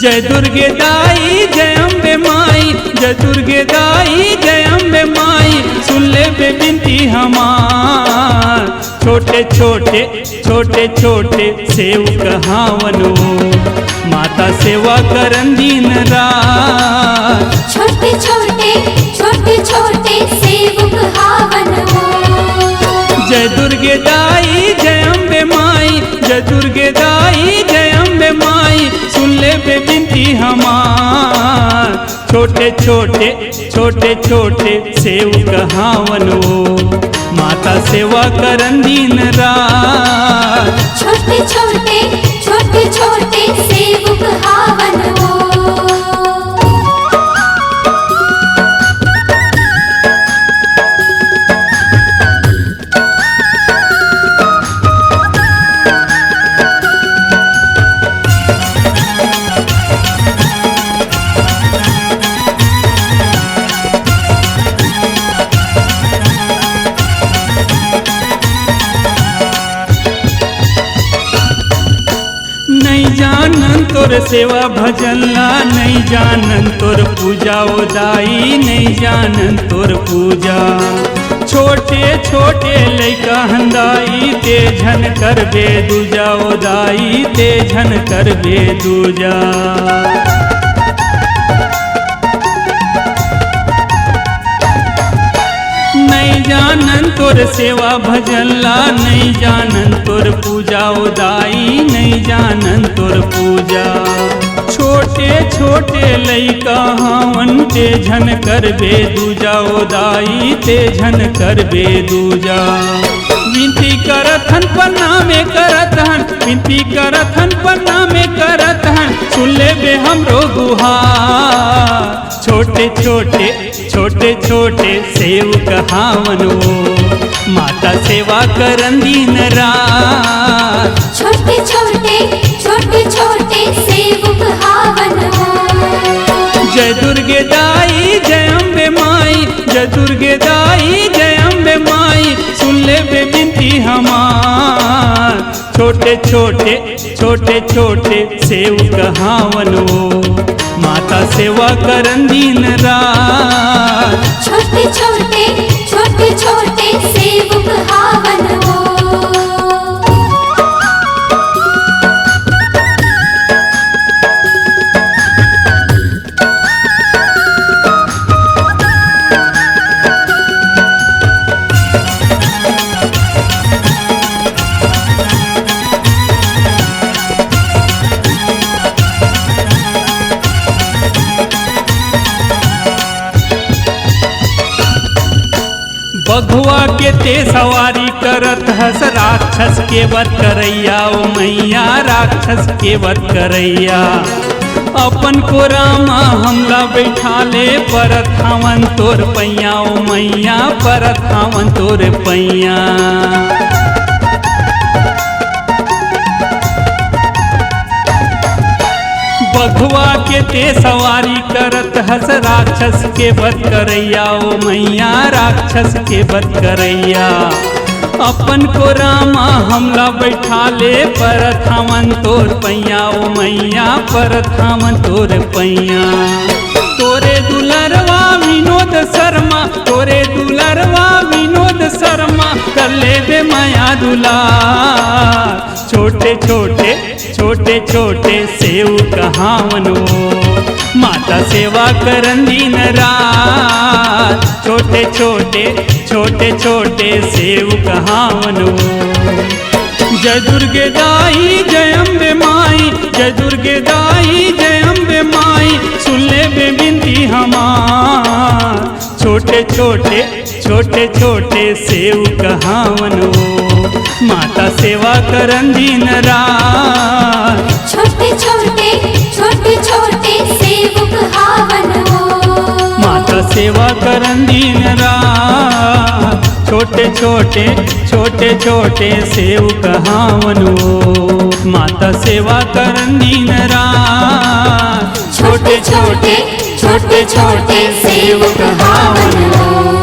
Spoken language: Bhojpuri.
जय दुर्गे दाई जय अम्बे माई, जय दुर्गे दाई जय अम्बे माई, सुन ले बे बिनती हमार। छोटे छोटे छोटे छोटे सेवक हावनो, माता सेवा करन दिन रात। छोटे छोटे छोटे छोटे सेवक हावनो। जय दुर्गे दाई जय अम्बे माई, जय दुर्गे दाई जय अम्बे माई, सुन ले बे बिनती हमार। छोटे छोटे छोटे छोटे सेवक हावनो, माता सेवा करन दिन रात। छोटे छोटे छोटे छोटे सेवक हावनो। नहीं जानन तोर सेवा भजनला, नहीं जानन तोर पूजा ओ दाई, नहीं जानन तोर पूजा। छोटे छोटे लैका हंदाई, ते झन करबे दूजा ओ दाई, ते झन करबे दूजा। नहीं जानन तोर सेवा भजनला, नहीं जानन तोर पूजा ओ दाई, नहीं जानन तोर पूजा। छोटे छोटे लैका हावन, ते झन करबे दूजा ओ दाई, ते झन करबे दूजा। विनती करथन पन्ना में करथन, विनती करथन पन्ना में करथन, सुन ले बे हमरो गुहार। छोटे छोटे छोटे छोटे सेवक हावनो, माता सेवा करन दिन रात। छोटे छोटे छोटे छोटे सेवक हावनो। जय दुर्गे दाई जय अम्बे माई, जय दुर्गे दाई जय अम्बे माई, सुन ले बे बिनती हमार। छोटे छोटे छोटे छोटे सेवक हावनो, माता सेवा करन दिन रात। छोटे छोटे छोटे छोटे सेवक हावनो। बघुआ के ते सवारी करत हस, राक्षस के वध करैया ओ मैया, राक्षस के वध करैया। अपन को रामा हमला बैठा ले, परत हावन तोर पैया ओ मैया, परत हावन तोर पैया। बघुआ के ते सवारी करत हस, राक्षस के वध करैया ओ मैया, राक्षस के वध करैया। अपन को रामा हमला बैठा ले, परत हावन तोर पैया ओ मैया, परत हावन तोर पैया। तोरे दुलरवा विनोद शर्मा, तोरे दुलरवा विनोद शर्मा, कर ले बे माया दुलार। छोटे छोटे छोटे छोटे सेवक हावनो, माता सेवा करन दिन रात। छोटे छोटे छोटे छोटे सेवक हावनो। जय दुर्गे दाई जय अम्बे माई, जय दुर्गे दाई जय अम्बे माई, सुन ले बे बिनती हमार। छोटे छोटे छोटे छोटे सेवक हावनो, माता सेवा करन दिन रात। छोटे छोटे छोटे छोटे सेवक हावनो। माता सेवा करन दिन रात। छोटे छोटे छोटे छोटे सेवक हावनो, माता सेवा करन दिन रात। छोटे छोटे छोटे छोटे सेवक हावनो।